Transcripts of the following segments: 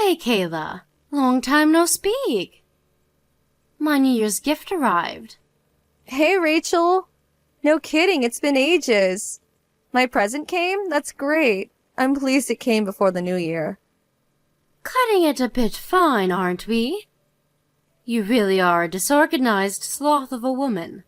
Hey, Kayla. Long time no speak. My New Year's gift arrived. Hey, Rachel. No kidding, it's been ages. My present came? That's great. I'm pleased it came before the new year. Cutting it a bit fine, aren't we? You really are a disorganized sloth of a woman.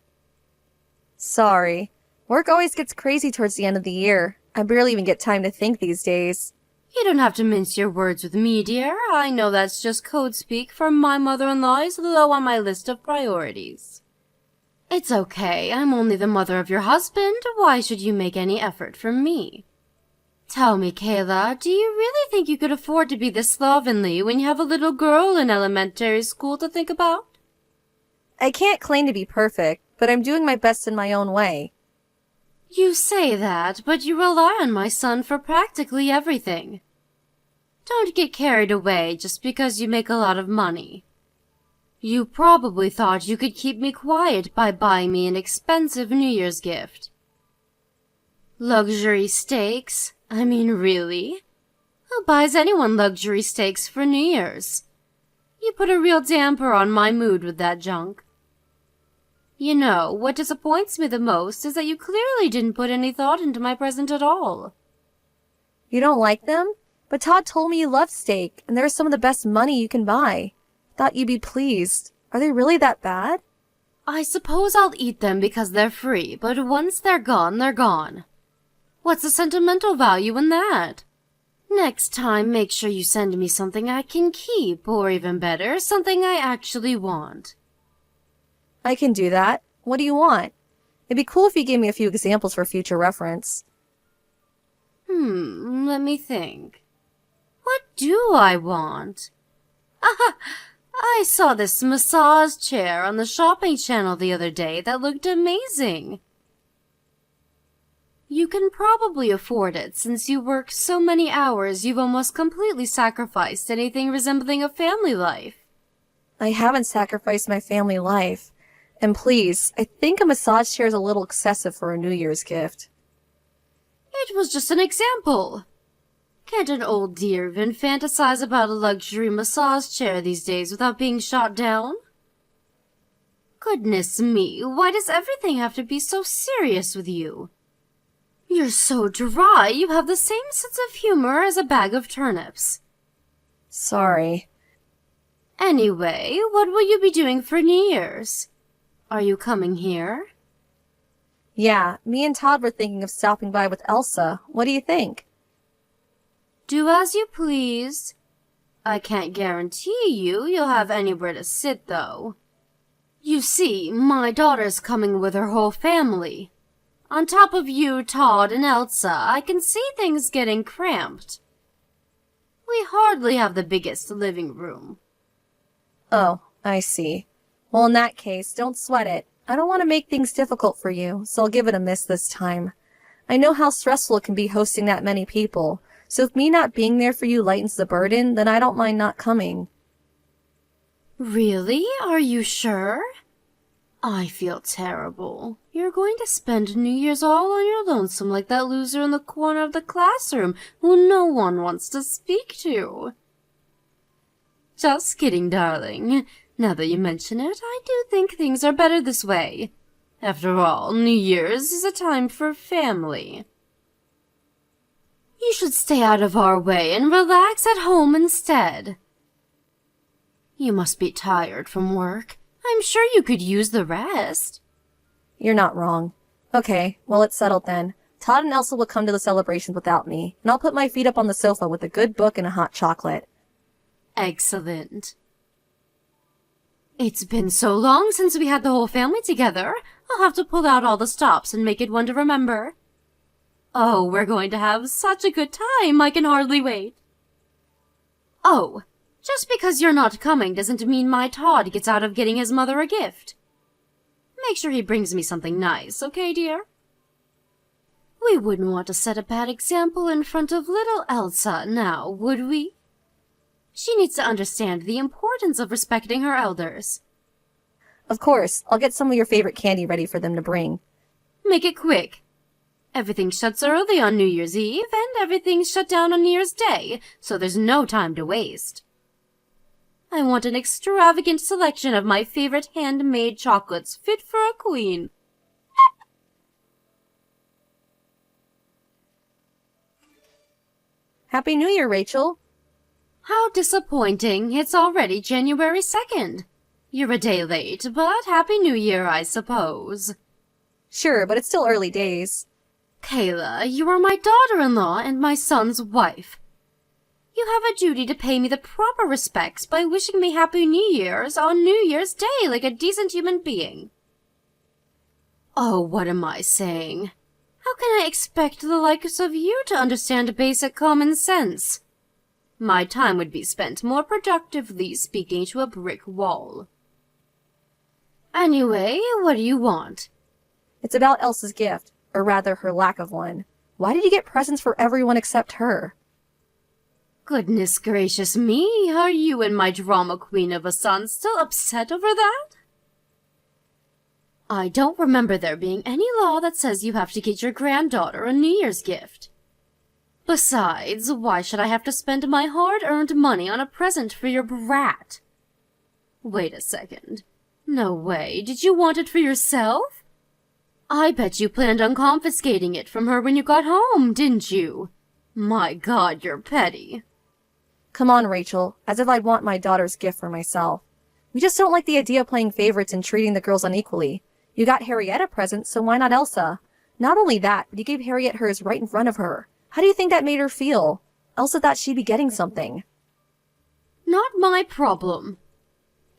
Sorry. Work always gets crazy towards the end of the year. I barely even get time to think these days. You don't have to mince your words with me, dear. I know that's just code speak for my mother-in-law is low on my list of priorities. It's okay. I'm only the mother of your husband. Why should you make any effort for me? Tell me, Kayla, do you really think you could afford to be this slovenly when you have a little girl in elementary school to think about? I can't claim to be perfect, but I'm doing my best in my own way. You say that, but you rely on my son for practically everything. Don't get carried away just because you make a lot of money. You probably thought you could keep me quiet by buying me an expensive New Year's gift. Luxury steaks? I mean, really? Who buys anyone luxury steaks for New Year's? You put a real damper on my mood with that junk. You know, what disappoints me the most is that you clearly didn't put any thought into my present at all. You don't like them? But Todd told me you love steak, and they're some of the best money you can buy. Thought you'd be pleased. Are they really that bad? I suppose I'll eat them because they're free, but once they're gone, they're gone. What's the sentimental value in that? Next time, make sure you send me something I can keep, or even better, something I actually want. I can do that. What do you want? It'd be cool if you gave me a few examples for future reference. Let me think. What do I want? I saw this massage chair on the shopping channel the other day that looked amazing. You can probably afford it since you work so many hours you've almost completely sacrificed anything resembling a family life. I haven't sacrificed my family life. And please, I think a massage chair is a little excessive for a New Year's gift. It was just an example. Can't an old dear even fantasize about a luxury massage chair these days without being shot down? Goodness me, why does everything have to be so serious with you? You're so dry, you have the same sense of humor as a bag of turnips. Sorry. Anyway, what will you be doing for New Year's? Are you coming here? Yeah, me and Todd were thinking of stopping by with Elsa. What do you think? Do as you please. I can't guarantee you'll have anywhere to sit, though. You see, my daughter's coming with her whole family. On top of you, Todd, and Elsa, I can see things getting cramped. We hardly have the biggest living room. Oh, I see. Well, in that case, don't sweat it. I don't want to make things difficult for you, so I'll give it a miss this time. I know how stressful it can be hosting that many people, so if me not being there for you lightens the burden, then I don't mind not coming. Really? Are you sure? I feel terrible. You're going to spend New Year's all on your lonesome like that loser in the corner of the classroom who no one wants to speak to. Just kidding, darling. Now that you mention it, I do think things are better this way. After all, New Year's is a time for family. You should stay out of our way and relax at home instead. You must be tired from work. I'm sure you could use the rest. You're not wrong. Okay, well, it's settled then. Todd and Elsa will come to the celebrations without me, and I'll put my feet up on the sofa with a good book and a hot chocolate. Excellent. It's been so long since we had the whole family together. I'll have to pull out all the stops and make it one to remember. Oh, we're going to have such a good time, I can hardly wait. Oh, just because you're not coming doesn't mean my Todd gets out of getting his mother a gift. Make sure he brings me something nice, okay, dear? We wouldn't want to set a bad example in front of little Elsa now, would we? She needs to understand the importance of respecting her elders. Of course, I'll get some of your favorite candy ready for them to bring. Make it quick. Everything shuts early on New Year's Eve, and everything's shut down on New Year's Day, so there's no time to waste. I want an extravagant selection of my favorite handmade chocolates fit for a queen. Happy New Year, Rachel. How disappointing. It's already January 2nd. You're a day late, but Happy New Year, I suppose. Sure, but it's still early days. Kayla, you are my daughter-in-law and my son's wife. You have a duty to pay me the proper respects by wishing me Happy New Year's on New Year's Day like a decent human being. Oh, what am I saying? How can I expect the likes of you to understand basic common sense? My time would be spent more productively speaking to a brick wall. Anyway, what do you want? It's about Elsa's gift, or rather her lack of one. Why did you get presents for everyone except her? Goodness gracious me, are you and my drama queen of a son still upset over that? I don't remember there being any law that says you have to get your granddaughter a New Year's gift. Besides, why should I have to spend my hard-earned money on a present for your brat? Wait a second. No way, did you want it for yourself? I bet you planned on confiscating it from her when you got home, didn't you? My God, you're petty. Come on, Rachel, as if I'd want my daughter's gift for myself. We just don't like the idea of playing favorites and treating the girls unequally. You got Harriet a present, so why not Elsa? Not only that, but you gave Harriet hers right in front of her. How do you think that made her feel? Elsa thought she'd be getting something. Not my problem.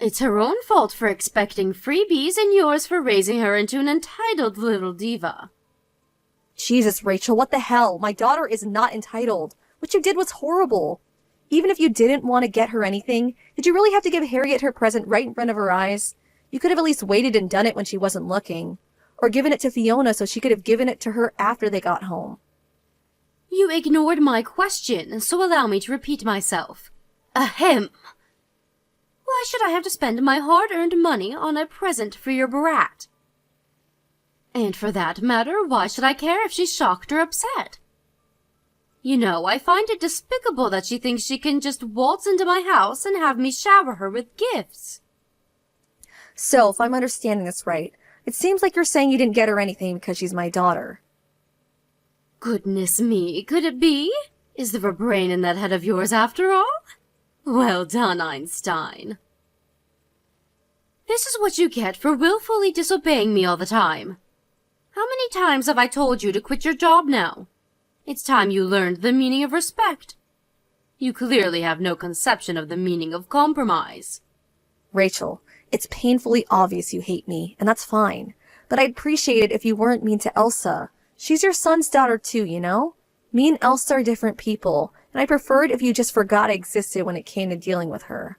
It's her own fault for expecting freebies and yours for raising her into an entitled little diva. Jesus, Rachel, what the hell? My daughter is not entitled. What you did was horrible. Even if you didn't want to get her anything, did you really have to give Harriet her present right in front of her eyes? You could have at least waited and done it when she wasn't looking. Or given it to Fiona so she could have given it to her after they got home. You ignored my question, so allow me to repeat myself. Ahem. Why should I have to spend my hard-earned money on a present for your brat? And for that matter, why should I care if she's shocked or upset? You know, I find it despicable that she thinks she can just waltz into my house and have me shower her with gifts. So, if I'm understanding this right, it seems like you're saying you didn't get her anything because she's my daughter. Goodness me, could it be? Is there a brain in that head of yours after all? Well done, Einstein. This is what you get for willfully disobeying me all the time. How many times have I told you to quit your job now? It's time you learned the meaning of respect. You clearly have no conception of the meaning of compromise. Rachel, it's painfully obvious you hate me, and that's fine. But I'd appreciate it if you weren't mean to Elsa. She's your son's daughter too, you know? Me and Elsa are different people, and I preferred if you just forgot I existed when it came to dealing with her.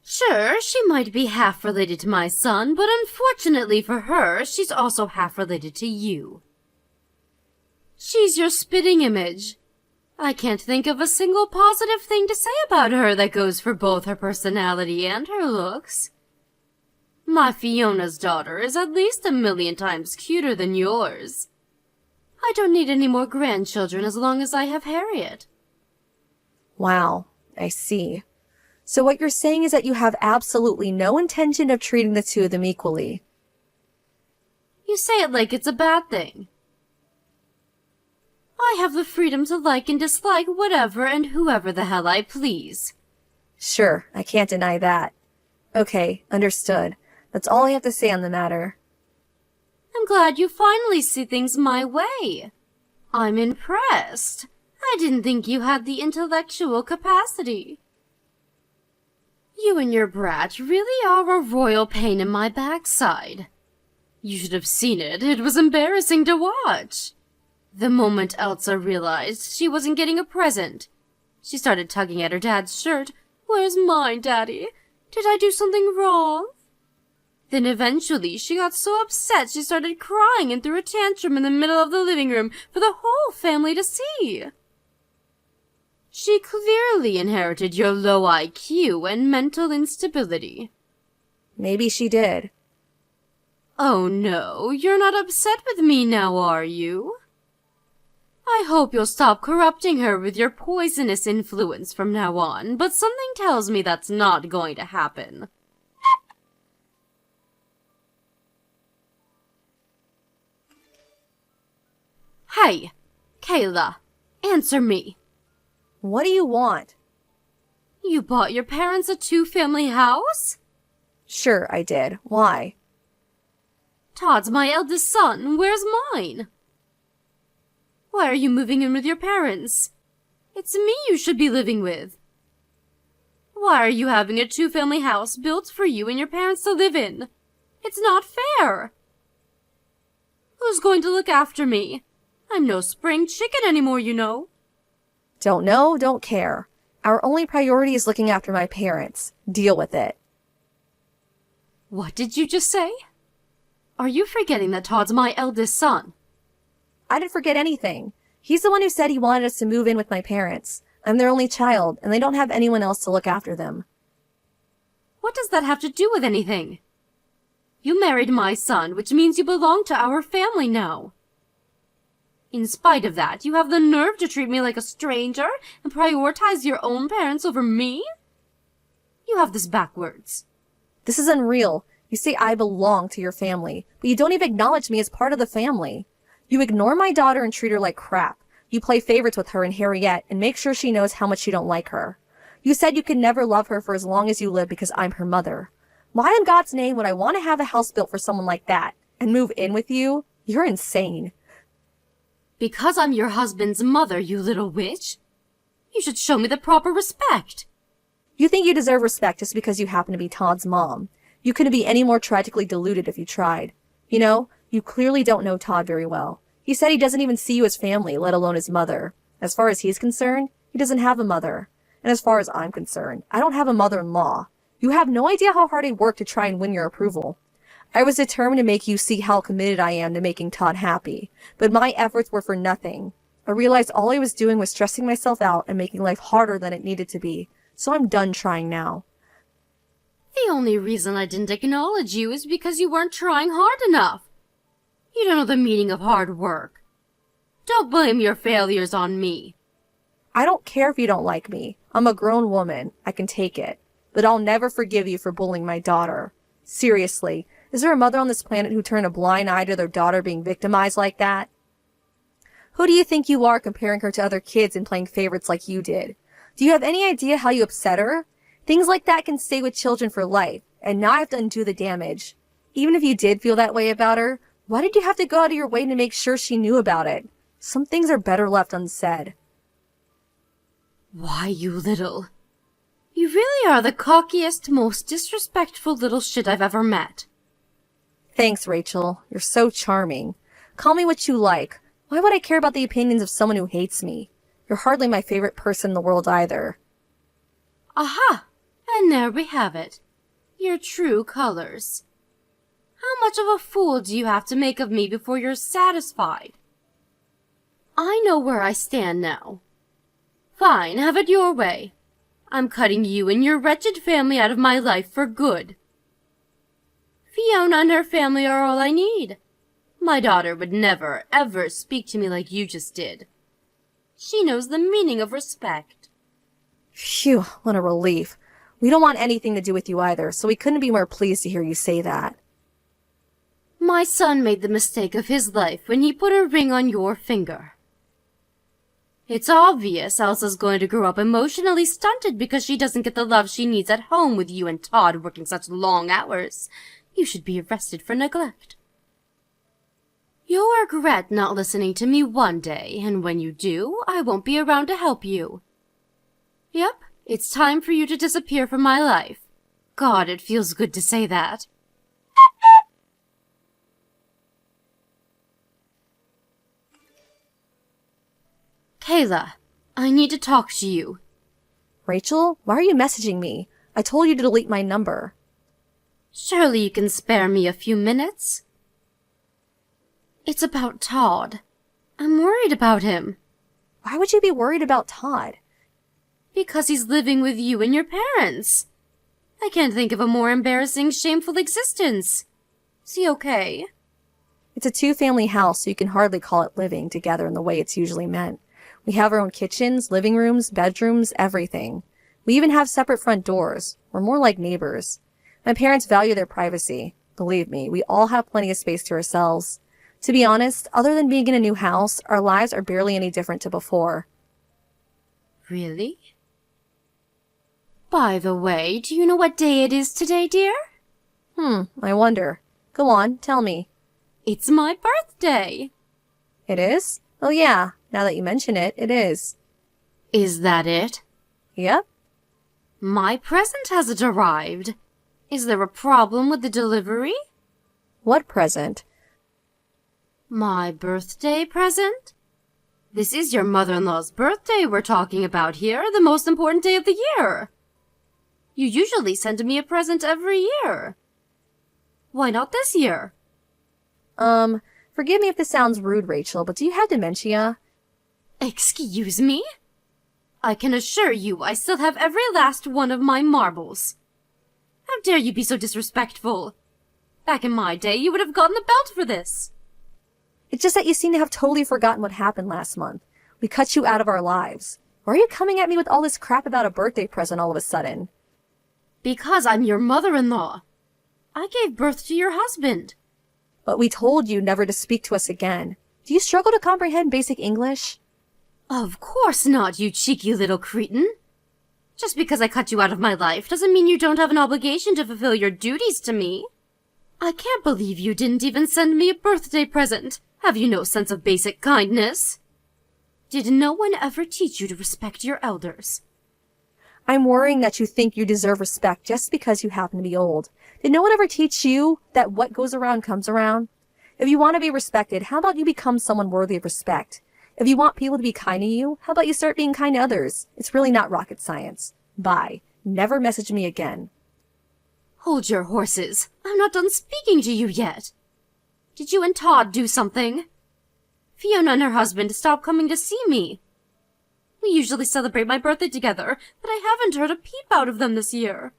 Sure, she might be half related to my son, but unfortunately for her, she's also half related to you. She's your spitting image. I can't think of a single positive thing to say about her that goes for both her personality and her looks. My Fiona's daughter is at least 1,000,000 times cuter than yours. I don't need any more grandchildren as long as I have Harriet. Wow, I see. So what you're saying is that you have absolutely no intention of treating the two of them equally. You say it like it's a bad thing. I have the freedom to like and dislike whatever and whoever the hell I please. Sure, I can't deny that. Okay, understood. That's all I have to say on the matter. I'm glad you finally see things my way. I'm impressed. I didn't think you had the intellectual capacity. You and your brat really are a royal pain in my backside. You should have seen it. It was embarrassing to watch. The moment Elsa realized she wasn't getting a present, she started tugging at her dad's shirt. Where's mine, Daddy? Did I do something wrong? Then eventually she got so upset she started crying and threw a tantrum in the middle of the living room for the whole family to see. She clearly inherited your low IQ and mental instability. Maybe she did. Oh no, you're not upset with me now, are you? I hope you'll stop corrupting her with your poisonous influence from now on, but something tells me that's not going to happen. Hey, Kayla, answer me. What do you want? You bought your parents a two-family house? Sure, I did. Why? Todd's my eldest son. Where's mine? Why are you moving in with your parents? It's me you should be living with. Why are you having a two-family house built for you and your parents to live in? It's not fair. Who's going to look after me? I'm no spring chicken anymore, you know. Don't know, don't care. Our only priority is looking after my parents. Deal with it. What did you just say? Are you forgetting that Todd's my eldest son? I didn't forget anything. He's the one who said he wanted us to move in with my parents. I'm their only child, and they don't have anyone else to look after them. What does that have to do with anything? You married my son, which means you belong to our family now. In spite of that, you have the nerve to treat me like a stranger and prioritize your own parents over me? You have this backwards. This is unreal. You say I belong to your family, but you don't even acknowledge me as part of the family. You ignore my daughter and treat her like crap. You play favorites with her and Harriet and make sure she knows how much you don't like her. You said you could never love her for as long as you live because I'm her mother. Why in God's name would I want to have a house built for someone like that and move in with you? You're insane. Because I'm your husband's mother, you little witch. You should show me the proper respect. You think you deserve respect just because you happen to be Todd's mom. You couldn't be any more tragically deluded if you tried. You know, you clearly don't know Todd very well. He said he doesn't even see you as family, let alone his mother. As far as he's concerned, he doesn't have a mother. And as far as I'm concerned, I don't have a mother-in-law. You have no idea how hard I worked to try and win your approval. I was determined to make you see how committed I am to making Todd happy, but my efforts were for nothing. I realized all I was doing was stressing myself out and making life harder than it needed to be, so I'm done trying now. The only reason I didn't acknowledge you is because you weren't trying hard enough. You don't know the meaning of hard work. Don't blame your failures on me. I don't care if you don't like me. I'm a grown woman. I can take it. But I'll never forgive you for bullying my daughter. Seriously, is there a mother on this planet who turned a blind eye to their daughter being victimized like that? Who do you think you are comparing her to other kids and playing favorites like you did? Do you have any idea how you upset her? Things like that can stay with children for life, and now I have to undo the damage. Even if you did feel that way about her, why did you have to go out of your way to make sure she knew about it? Some things are better left unsaid. Why, you little... You really are the cockiest, most disrespectful little shit I've ever met. Thanks, Rachel. You're so charming. Call me what you like. Why would I care about the opinions of someone who hates me? You're hardly my favorite person in the world either. Aha! And there we have it. Your true colors. How much of a fool do you have to make of me before you're satisfied? I know where I stand now. Fine, have it your way. I'm cutting you and your wretched family out of my life for good. Fiona and her family are all I need. My daughter would never, ever speak to me like you just did. She knows the meaning of respect. Phew, what a relief. We don't want anything to do with you either, so we couldn't be more pleased to hear you say that. My son made the mistake of his life when he put a ring on your finger. It's obvious Elsa's going to grow up emotionally stunted because she doesn't get the love she needs at home with you and Todd working such long hours. You should be arrested for neglect. You'll regret not listening to me one day, and when you do, I won't be around to help you. Yep, it's time for you to disappear from my life. God, it feels good to say that. Kayla, I need to talk to you. Rachel, why are you messaging me? I told you to delete my number. Surely you can spare me a few minutes? It's about Todd. I'm worried about him. Why would you be worried about Todd? Because he's living with you and your parents. I can't think of a more embarrassing, shameful existence. Is he okay? It's a two-family house, so you can hardly call it living together in the way it's usually meant. We have our own kitchens, living rooms, bedrooms, everything. We even have separate front doors. We're more like neighbors. My parents value their privacy. Believe me, we all have plenty of space to ourselves. To be honest, other than being in a new house, our lives are barely any different to before. Really? By the way, do you know what day it is today, dear? I wonder. Go on, tell me. It's my birthday. It is? Oh yeah, now that you mention it, it is. Is that it? Yep. My present hasn't arrived. Is there a problem with the delivery? What present? My birthday present? This is your mother-in-law's birthday we're talking about here, the most important day of the year. You usually send me a present every year. Why not this year? Forgive me if this sounds rude, Rachel, but do you have dementia? Excuse me? I can assure you I still have every last one of my marbles. How dare you be so disrespectful? Back in my day, you would have gotten a belt for this. It's just that you seem to have totally forgotten what happened last month. We cut you out of our lives. Why are you coming at me with all this crap about a birthday present all of a sudden? Because I'm your mother-in-law. I gave birth to your husband. But we told you never to speak to us again. Do you struggle to comprehend basic English? Of course not, you cheeky little cretin. Just because I cut you out of my life doesn't mean you don't have an obligation to fulfill your duties to me. I can't believe you didn't even send me a birthday present. Have you no sense of basic kindness? Did no one ever teach you to respect your elders? I'm worrying that you think you deserve respect just because you happen to be old. Did no one ever teach you that what goes around comes around? If you want to be respected, how about you become someone worthy of respect? If you want people to be kind to you, how about you start being kind to others? It's really not rocket science. Bye. Never message me again. Hold your horses. I'm not done speaking to you yet. Did you and Todd do something? Fiona and her husband stopped coming to see me. We usually celebrate my birthday together, but I haven't heard a peep out of them this year.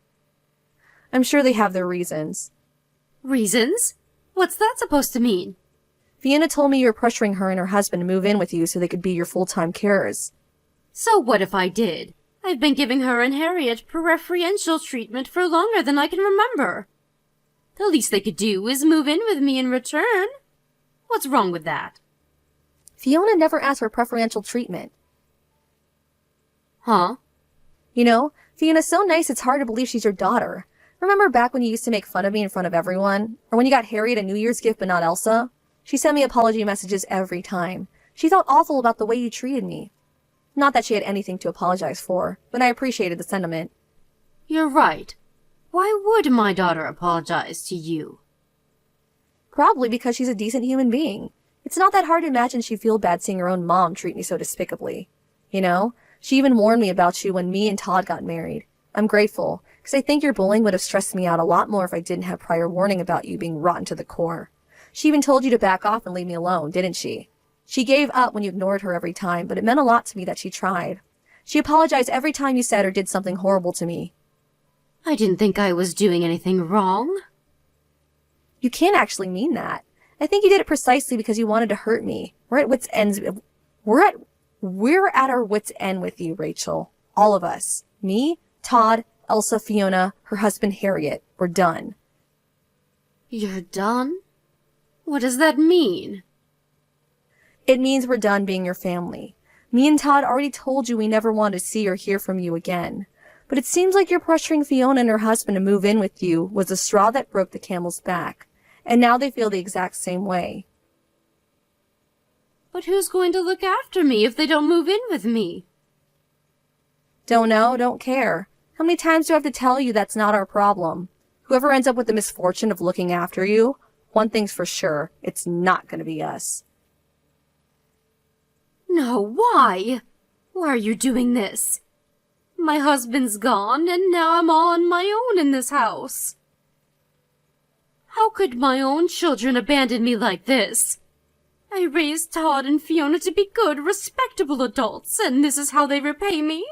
I'm sure they have their reasons. Reasons? What's that supposed to mean? Fiona told me you were pressuring her and her husband to move in with you so they could be your full-time carers. So what if I did? I've been giving her and Harriet preferential treatment for longer than I can remember. The least they could do is move in with me in return. What's wrong with that? Fiona never asked for preferential treatment. Huh? You know, Fiona's so nice it's hard to believe she's your daughter. Remember back when you used to make fun of me in front of everyone? Or when you got Harriet a New Year's gift but not Elsa? She sent me apology messages every time. She felt awful about the way you treated me. Not that she had anything to apologize for, but I appreciated the sentiment. You're right. Why would my daughter apologize to you? Probably because she's a decent human being. It's not that hard to imagine she'd feel bad seeing her own mom treat me so despicably. You know, she even warned me about you when me and Todd got married. I'm grateful, because I think your bullying would have stressed me out a lot more if I didn't have prior warning about you being rotten to the core. She even told you to back off and leave me alone, didn't she? She gave up when you ignored her every time, but it meant a lot to me that she tried. She apologized every time you said or did something horrible to me. I didn't think I was doing anything wrong. You can't actually mean that. I think you did it precisely because you wanted to hurt me. We're at wit's ends. We're at our wit's end with you, Rachel. All of us. Me, Todd, Elsa, Fiona, her husband, Harriet. We're done. You're done? What does that mean? It means we're done being your family. Me and Todd already told you we never wanted to see or hear from you again. But it seems like you're pressuring Fiona and her husband to move in with you was the straw that broke the camel's back. And now they feel the exact same way. But who's going to look after me if they don't move in with me? Don't know, don't care. How many times do I have to tell you that's not our problem? Whoever ends up with the misfortune of looking after you, one thing's for sure, it's not going to be us. No, why? Why are you doing this? My husband's gone, and now I'm all on my own in this house. How could my own children abandon me like this? I raised Todd and Fiona to be good, respectable adults, and this is how they repay me?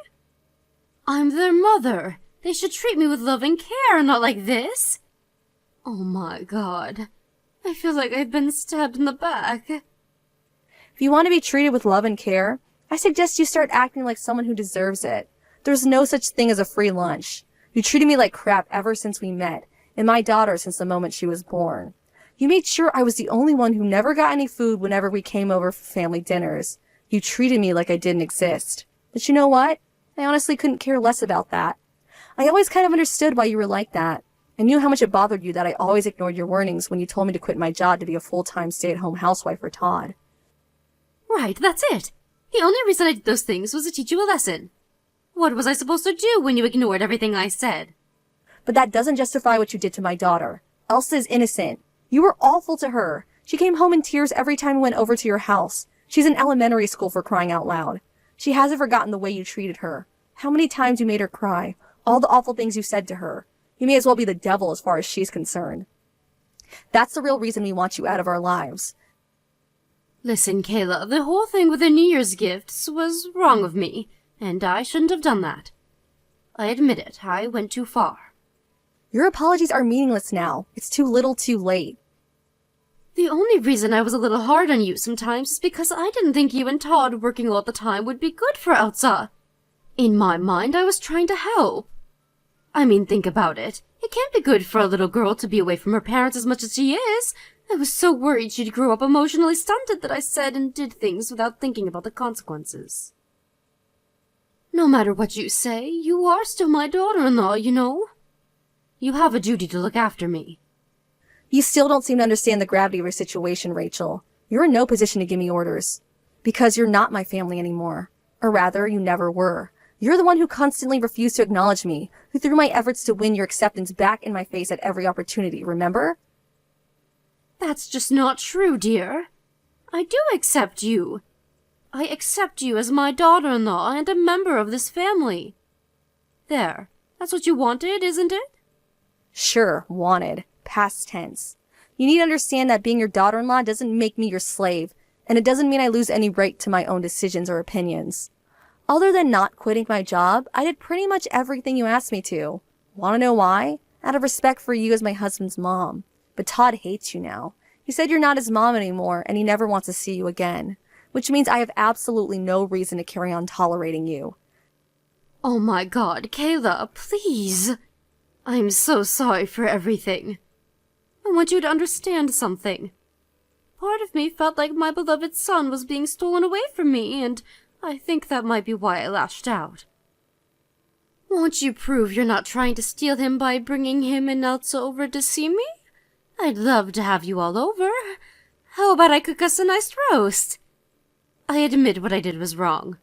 I'm their mother. They should treat me with love and care, not like this. Oh my God. I feel like I've been stabbed in the back. If you want to be treated with love and care, I suggest you start acting like someone who deserves it. There's no such thing as a free lunch. You treated me like crap ever since we met, and my daughter since the moment she was born. You made sure I was the only one who never got any food whenever we came over for family dinners. You treated me like I didn't exist. But you know what? I honestly couldn't care less about that. I always kind of understood why you were like that. I knew how much it bothered you that I always ignored your warnings when you told me to quit my job to be a full-time stay-at-home housewife for Todd. Right, that's it. The only reason I did those things was to teach you a lesson. What was I supposed to do when you ignored everything I said? But that doesn't justify what you did to my daughter. Elsa is innocent. You were awful to her. She came home in tears every time we went over to your house. She's in elementary school, for crying out loud. She hasn't forgotten the way you treated her. How many times you made her cry. All the awful things you said to her. You may as well be the devil as far as she's concerned. That's the real reason we want you out of our lives. Listen, Kayla, the whole thing with the New Year's gifts was wrong of me, and I shouldn't have done that. I admit it, I went too far. Your apologies are meaningless now. It's too little too late. The only reason I was a little hard on you sometimes is because I didn't think you and Todd working all the time would be good for Elsa. In my mind, I was trying to help. I mean, think about it. It can't be good for a little girl to be away from her parents as much as she is. I was so worried she'd grow up emotionally stunted that I said and did things without thinking about the consequences. No matter what you say, you are still my daughter-in-law, you know. You have a duty to look after me. You still don't seem to understand the gravity of your situation, Rachel. You're in no position to give me orders. Because you're not my family anymore. Or rather, you never were. You're the one who constantly refused to acknowledge me, who threw my efforts to win your acceptance back in my face at every opportunity, remember? That's just not true, dear. I do accept you. I accept you as my daughter-in-law and a member of this family. There, that's what you wanted, isn't it? Sure, wanted. Past tense. You need to understand that being your daughter-in-law doesn't make me your slave, and it doesn't mean I lose any right to my own decisions or opinions. Other than not quitting my job, I did pretty much everything you asked me to. Want to know why? Out of respect for you as my husband's mom. But Todd hates you now. He said you're not his mom anymore, and he never wants to see you again. Which means I have absolutely no reason to carry on tolerating you. Oh my God, Kayla, please. I'm so sorry for everything. I want you to understand something. Part of me felt like my beloved son was being stolen away from me, and I think that might be why I lashed out. Won't you prove you're not trying to steal him by bringing him and Elsa over to see me? I'd love to have you all over. How about I cook us a nice roast? I admit what I did was wrong.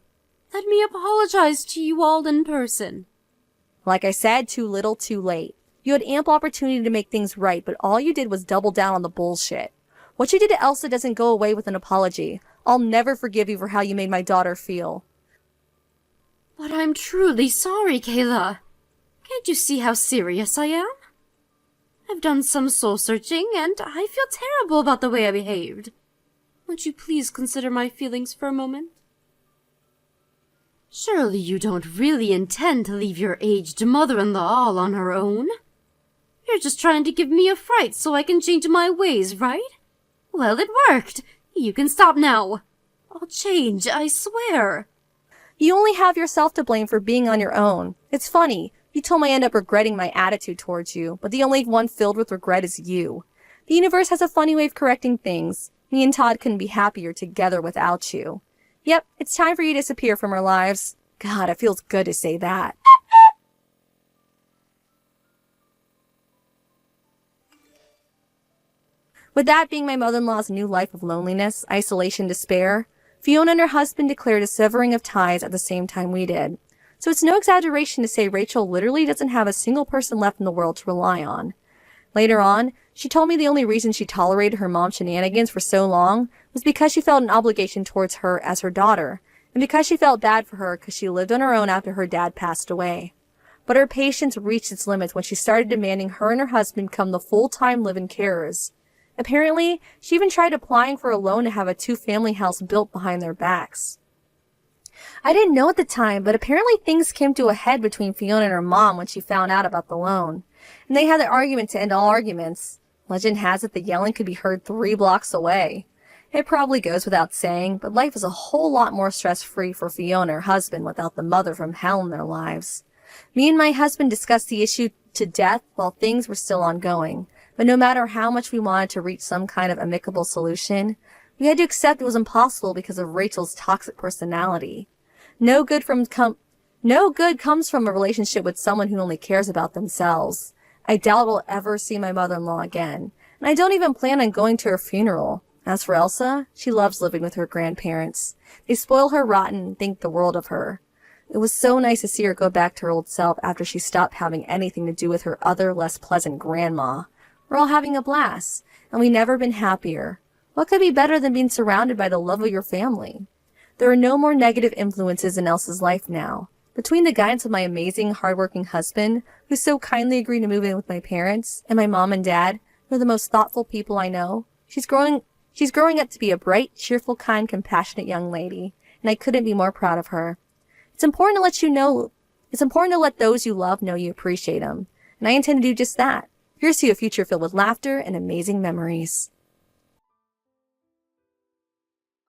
Let me apologize to you all in person. Like I said, too little, too late. You had ample opportunity to make things right, but all you did was double down on the bullshit. What you did to Elsa doesn't go away with an apology. I'll never forgive you for how you made my daughter feel. But I'm truly sorry, Kayla. Can't you see how serious I am? I've done some soul-searching, and I feel terrible about the way I behaved. Won't you please consider my feelings for a moment? Surely you don't really intend to leave your aged mother-in-law all on her own? You're just trying to give me a fright so I can change my ways, right? Well, it worked. You can stop now. I'll change, I swear. You only have yourself to blame for being on your own. It's funny. You told me I end up regretting my attitude towards you, but the only one filled with regret is you. The universe has a funny way of correcting things. Me and Todd couldn't be happier together without you. Yep, it's time for you to disappear from our lives. God, it feels good to say that. With that being my mother-in-law's new life of loneliness, isolation, despair, Fiona and her husband declared a severing of ties at the same time we did. So it's no exaggeration to say Rachel literally doesn't have a single person left in the world to rely on. Later on, she told me the only reason she tolerated her mom's shenanigans for so long was because she felt an obligation towards her as her daughter, and because she felt bad for her because she lived on her own after her dad passed away. But her patience reached its limits when she started demanding her and her husband become the full-time live-in carers. Apparently, she even tried applying for a loan to have a two-family house built behind their backs. I didn't know at the time, but apparently things came to a head between Fiona and her mom when she found out about the loan. And they had an argument to end all arguments. Legend has it the yelling could be heard 3 blocks away. It probably goes without saying, but life is a whole lot more stress-free for Fiona and her husband without the mother from hell in their lives. Me and my husband discussed the issue to death while things were still ongoing, but no matter how much we wanted to reach some kind of amicable solution, we had to accept it was impossible because of Rachel's toxic personality. No good comes from a relationship with someone who only cares about themselves. I doubt I'll ever see my mother-in-law again, and I don't even plan on going to her funeral. As for Elsa, she loves living with her grandparents. They spoil her rotten and think the world of her. It was so nice to see her go back to her old self after she stopped having anything to do with her other, less pleasant grandma. We're all having a blast, and we've never been happier. What could be better than being surrounded by the love of your family? There are no more negative influences in Elsa's life now. Between the guidance of my amazing, hardworking husband, who so kindly agreed to move in with my parents, and my mom and dad, who are the most thoughtful people I know, she's growing up to be a bright, cheerful, kind, compassionate young lady, and I couldn't be more proud of her. It's important to let those you love know you appreciate them, and I intend to do just that. Here's to a future filled with laughter and amazing memories.